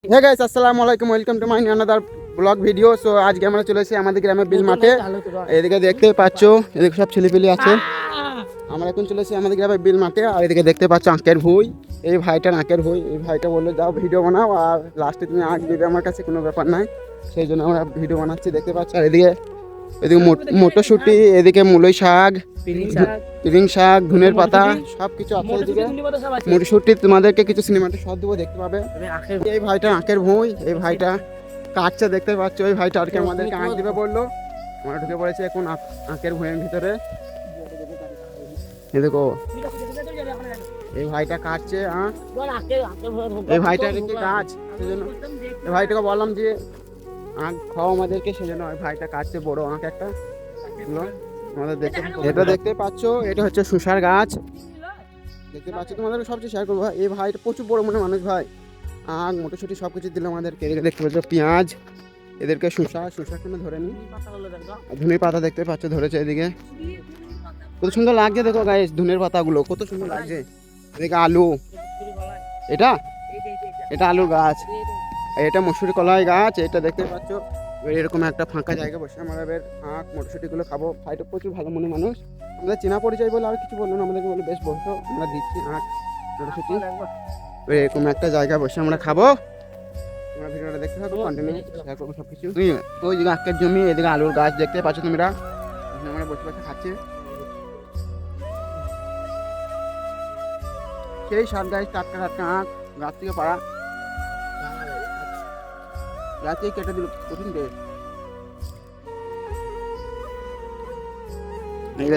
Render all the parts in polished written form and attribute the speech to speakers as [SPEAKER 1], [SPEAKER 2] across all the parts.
[SPEAKER 1] Hey guys, আসসালামু আলাইকুম, welcome to my another blog video. So আজকে আমরা চলে এসেছি আমাদের গ্রামের বিল মাঠে। এদিকে দেখতে পাচ্ছ, এদিকে সব ছেলেপিলি আছে। আমরা এখন চলে এসেছি আমাদের গ্রামের বিল মাঠে। আর এদিকে দেখতে পাচ্ছ আঁকের ভুঁই, এই ভাইটার আঁকের ভুঁই। এই ভাইটা বললো যাও ভিডিও বানাও, আর লাস্টে তুমি আঁক দিবে, আমার কাছে কোনো ব্যাপার নাই, সেই জন্য আমরা ভিডিও বানাচ্ছি, দেখতে পাচ্ছ। আর এদিকে এদিকে মটরশুঁটি, এদিকে মুলোই শাক, পিরিং শাক, ধনের পাতা, সব কিছু আছে। এদিকে মটরশুঁটি, তোমাদেরকে কিছু সিনেমাতে সব দেবো, দেখতে পাবে। এই ভাইটা আঁকের ভুঁই, এই ভাইটা কাটছে, দেখতে পাচ্ছ। ওই ভাইটা আর কি আমাদেরকে আঁক দিবে বললো। আমরা ঢুকে পড়েছি এখন আঁকের ভুঁইয়ের ভিতরে। এই দেখো, এই ভাইটা কাটছে আঁক। এই ভাইটার কি কাজ, সেজন্য এই ভাইটাকে বললাম যে আঁক খাও আমাদেরকে, সেজন্য ওই ভাইটা কাটছে বড় আঁক একটা। আমাদের দেখতে, এটা দেখতে পাচ্ছ, এটা হচ্ছে শসার গাছ, দেখতে পাচ্ছ। তোমাদের সবচেয়ে শেয়ার করবো। এই ভাইটা প্রচুর বড় মনে মানুষ ভাই, আঁক মটরশুঁটি সব কিছু দিল আমাদেরকে। এদিকে দেখতে পাচ্ছ পেঁয়াজ, এদেরকে শসা কেন ধরে নি, ধনের পাতা দেখতে পাচ্ছ ধরেছে। এদিকে কত সুন্দর লাগছে, দেখো গাইস ধনের পাতাগুলো কত সুন্দর লাগছে। এদিকে আলু, এটা এটা আলুর গাছ, এটা মসুরি কলাই গাছ। এটা দেখতে পাচ্ছ, এরকম একটা ফাঁকা জায়গা বসে আমরা এবার আঁক মটরশুঁটিগুলো খাবো। ভাইটা প্রচুর ভালো মনে মানুষ, আমাদের চেনা পরিচয় বলে আর কিছু বললো না, আমাদেরকে বলে বেশ বসো, আমরা দিচ্ছি আঁক মটরশুঁটি। এরকম একটা জায়গা বসে আমরা খাবো। তোমরা ভিডিওটা দেখতে থাকো, কন্টিনিউ শেয়ার করবো সব কিছু। ওই দিকে আঁকের জমি, এদিকে আলুর গাছ দেখতে পাচ্ছ তোমরা, আমরা বসে বসে খাচ্ছি। সেই সব গাছ টাটকা টাটকা আঁক, গাছ থেকে পাড়া, গাছ থেকে কেটে দিল কঠিন টেস্ট।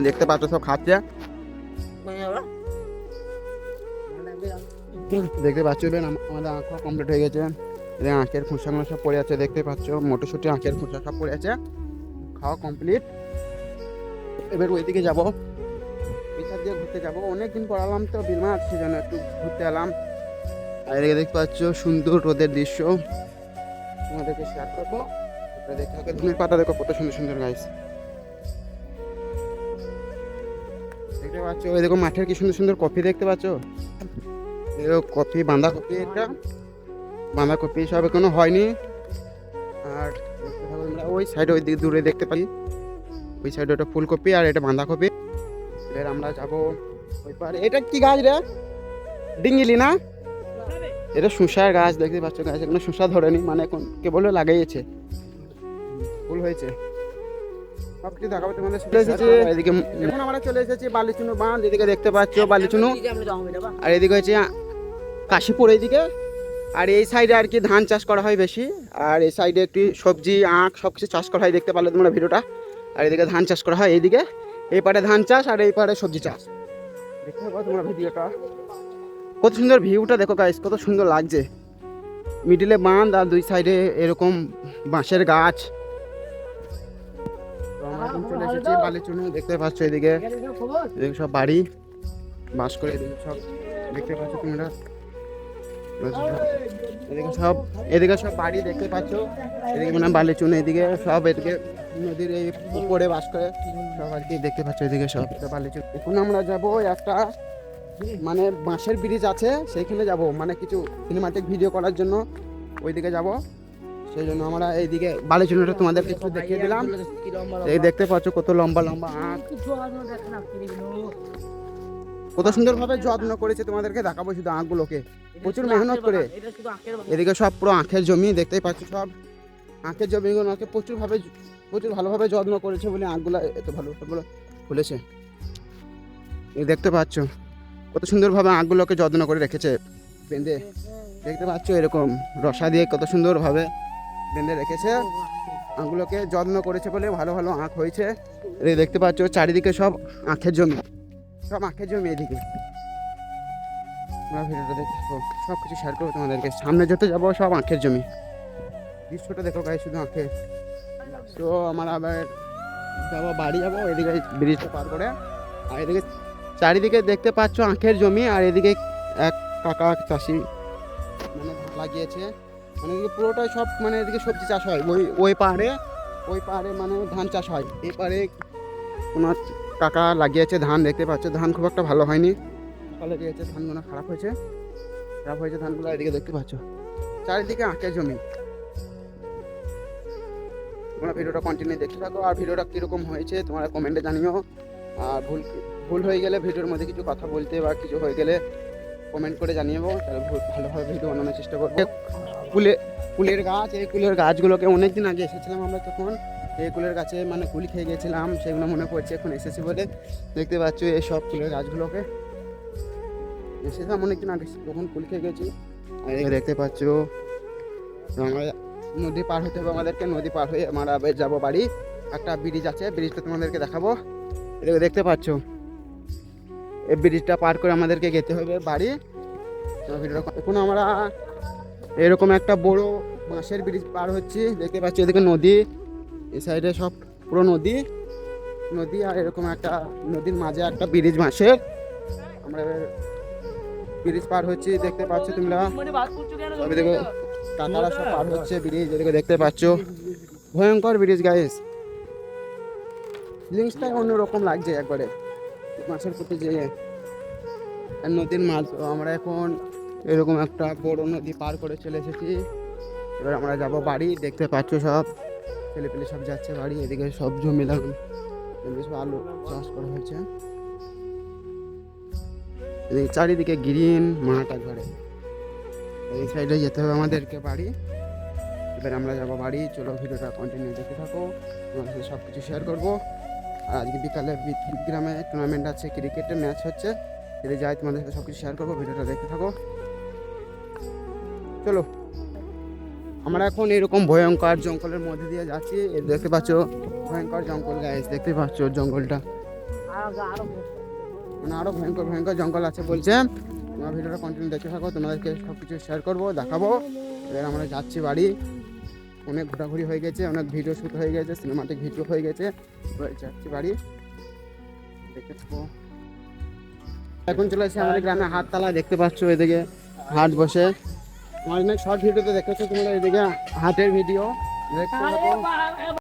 [SPEAKER 1] দেখতে পাচ্ছ সব খাচ্ছে, দেখতে পাচ্ছ। আমাদের আঁক কমপ্লিট হয়ে গেছে। আঁকের খোসাগুলো সব পড়ে আছে, দেখতে পাচ্ছ। মটরশুঁটি আঁকের খোসা সব পড়ে আছে, খাওয়া কমপ্লিট। এবার ওইদিকে যাবো, পিছার দিয়ে ঘুরতে যাবো। অনেকদিন পড়ালাম তো বিল মাঠ, সেজন্য একটু ঘুরতে এলাম। আর এদিকে দেখতে পাচ্ছ সুন্দর রোদের দৃশ্য, তোমাদেরকে শেয়ার করবো। দেখতে হবে ধনের পাতা, দেখো কত সুন্দর সুন্দর গাছ দেখতে পাচ্ছ। ওই দেখো মাঠের কি সুন্দর সুন্দর কফি দেখতে পাচ্ছ, কফি, বাঁধাকপি, এটা বাঁধাকপি সব এখনো হয়নি। আর ওই সাইডে, ওই দিকে দূরে দেখতে পাই, ওই সাইডে ওটা ফুলকপি আর এটা বাঁধাকপি। এবার আমরা যাবো ওই পারে। এটা কি গাছ রে, ডিঙ্গিলি না? এটা শসার গাছ, দেখতে পাচ্ছ। গাছ এখনো শসা ধরেনি, মানে এখন কেবল লাগাইছে, ফুল হয়েছে। সব কিছু দেখাবো তোমাদের। চলে এসেছি এদিকে, এখন আমরা চলে এসেছি বালিচুনু বাঁধ। এদিকে দেখতে পাচ্ছ বালিচুনু, আর এদিকে হচ্ছে কাশীপুর এইদিকে। আর এই সাইডে আর কি ধান চাষ করা হয় বেশি, আর এই সাইডে একটি সবজি আখ সব কিছু চাষ করা হয়, দেখতে পারলে তোমরা ভিডিওটা। আর এদিকে ধান চাষ করা হয়, এইদিকে এই পারে ধান চাষ আর এই পারে সবজি চাষ, দেখতে পাবো তোমরা ভিডিওটা। কত সুন্দর ভিউটা দেখো গাইস, কত সুন্দর লাগছে। মিডিলে বাঁধ আর দুই সাইডে এরকম বাঁশের গাছ। তো আমরা এখন চলে এসেছি বালিচুনু, দেখতে পাচ্ছ। এদিকে এদিকে সব বাড়ি বাস করে, এদিকে সব দেখতে পাচ্ছ তোমরা। এদিকে সব বাড়ি দেখতে পাচ্ছ, এদিকে মানে বালিচুন, এদিকে সব এদিকে নদীর এই উপরে বাস করে সব আর কি, দেখতে পাচ্ছ। এদিকে সব বালিচুন। এখন আমরা যাব একটা মানে বাঁশের ব্রিজ আছে, সেইখানে যাব, মানে কিছু সিনেমাটিক ভিডিও করার জন্য ওইদিকে যাব, সেই জন্য আমরা এইদিকে বালিচুনটা তোমাদেরকে একটু দেখিয়ে দিলাম। এই দেখতে পাচ্ছ কত লম্বা লম্বা আঁক, কত সুন্দর ভাবে যত্ন করেছে, তোমাদেরকে দেখাবো শুধু আঁকগুলোকে, প্রচুর মেহনত করে। এদিকে সব পুরো আখের জমি, দেখতেই পাচ্ছ সব আখের জমিগুলোকে প্রচুর ভালোভাবে যত্ন করেছে বলে আঁকগুলো এত ভালো ফুলেছে। এই দেখতে পাচ্ছ কত সুন্দরভাবে আঁকগুলোকে যত্ন করে রেখেছে বেঁধে, দেখতে পাচ্ছ। এরকম রসা দিয়ে কত সুন্দরভাবে বেঁধে রেখেছে, আঁকগুলোকে যত্ন করেছে বলে ভালো ভালো আঁক হয়েছে। এই দেখতে পাচ্ছ চারিদিকে সব আখের জমি, সব আখের জমি। এদিকে আমরা ভিডিওটা দেখবো, সব কিছু শেয়ার করবো তোমাদেরকে। সামনে যত যাবো সব আখের জমি, দৃশ্যটা দেখো গায়ে শুধু আখের। তো আমরা আবার যাবো, বাড়ি যাবো এদিকে ব্রিজটা পার করে। আর এদিকে চারিদিকে দেখতে পাচ্ছ আখের জমি, আর এদিকে এক কাকা চাষি মানে ধান লাগিয়েছে, মানে এদিকে পুরোটাই সব মানে এদিকে সবজি চাষ হয়। ওই পাহাড়ে মানে ধান চাষ হয়, এই পাহাড়ে ওনার কাকা লাগিয়েছে ধান, দেখতে পাচ্ছ। ধান খুব একটা ভালো হয়নি, সকালে দিয়েছে ধানগুলো খারাপ হয়েছে ধানগুলো, এদিকে দেখতে পাচ্ছ। চারিদিকে আঁকে জমি। তোমরা ভিডিওটা কন্টিনিউ দেখতে থাকো, আর ভিডিওটা কীরকম হয়েছে তোমরা কমেন্টে জানিও। আর ভুল হয়ে গেলে ভিডিওর মধ্যে কিছু কথা বলতে বা কিছু হয়ে গেলে কমেন্ট করে জানিয়েবো, তাহলে ভালোভাবে ভিডিও বানানোর চেষ্টা করবো। কুলের গাছ, এই কুলের গাছগুলোকে অনেকদিন আগে এসেছিলাম আমরা, তখন এই কুলের গাছে মানে কুল খেয়ে গেছিলাম, সেগুলো মনে পড়ছে এখন এসেছি বলে। দেখতে পাচ্ছ এই সব কুলের গাছগুলোকে এসেছিলাম অনেকদিন আগে, তখন কুল খেয়ে গেছি। আর দেখতে পাচ্ছ আমরা নদী পার হতে হবে আমাদেরকে, নদী পার হয়ে আমরা যাবো বাড়ি। একটা ব্রিজ আছে, ব্রিজটা তোমাদেরকে দেখাবো। এদিকে দেখতে পাচ্ছ এই ব্রিজটা পার করে আমাদেরকে যেতে হবে বাড়ি। এখন আমরা এরকম একটা বড় বাঁশের ব্রিজ পার হচ্ছি। দেখতে পাচ্ছি এদিকে নদী, এই সাইডে সব পুরো নদী, আর এরকম একটা নদীর মাঝে একটা ব্রিজ বাঁশের, আমরা ব্রিজ পার হচ্ছি। দেখতে পাচ্ছ তোমরা এদিকে কাকারা সব পার হচ্ছে ব্রিজ, এদিকে দেখতে পাচ্ছ ভয়ঙ্কর ব্রিজ গাইস। ফিলিংসটাই অন্যরকম লাগছে একবারে মাছের প্রতি যে নদীর মাছ। আমরা এখন এরকম একটা বড় নদী পার করে চলে এসেছি, এবার আমরা যাব বাড়ি। দেখতে পাচ্ছ সব ছেলেপেলে সব যাচ্ছে বাড়ি। এদিকে সব জমি সব আলু চাষ করা হয়েছে, এদিকে চারিদিকে গ্রিন মাঠ একবারে। এই সাইডে যেতে হবে আমাদেরকে বাড়ি, এবার আমরা যাবো বাড়ি। চলো ভিডিওটা কন্টিনিউ দেখতে থাকো, তোমার সাথে সব কিছু শেয়ার করবো। আর আজকে বিকালে গ্রামে টুর্নামেন্ট আছে, ক্রিকেটের ম্যাচ হচ্ছে, যদি যাই তোমাদের সাথে সব কিছু শেয়ার করবো, ভিডিওটা দেখতে থাকো। চলো আমরা এখন এরকম ভয়ঙ্কর জঙ্গলের মধ্যে দিয়ে যাচ্ছি। দেখতে পাচ্ছ ভয়ঙ্কর জঙ্গল গাইস, দেখতে পাচ্ছ জঙ্গলটা মানে আরো ভয়ঙ্কর জঙ্গল আছে বলছে। তোমার ভিডিওটা কন্টিনিউ দেখতে থাকো, তোমাদেরকে সব কিছু শেয়ার করবো, দেখাবো। এবার আমরা যাচ্ছি বাড়ি। অনেক ঘোরাঘুরি হয়ে গেছে, অনেক ভিডিও শ্যুট হয়ে গেছে, সিনেমাটিক ভিডিও হয়ে গেছে, যাচ্ছি বাড়ি। দেখতে থাকো। এখন চলে আসছি আমাদের গ্রামে হাটতলা, দেখতে পাচ্ছ এদিকে হাট বসে। আমার অনেক শর্ট ভিডিওতে দেখেছো তোমরা, এদিকে হাটের ভিডিও দেখতে থাকো।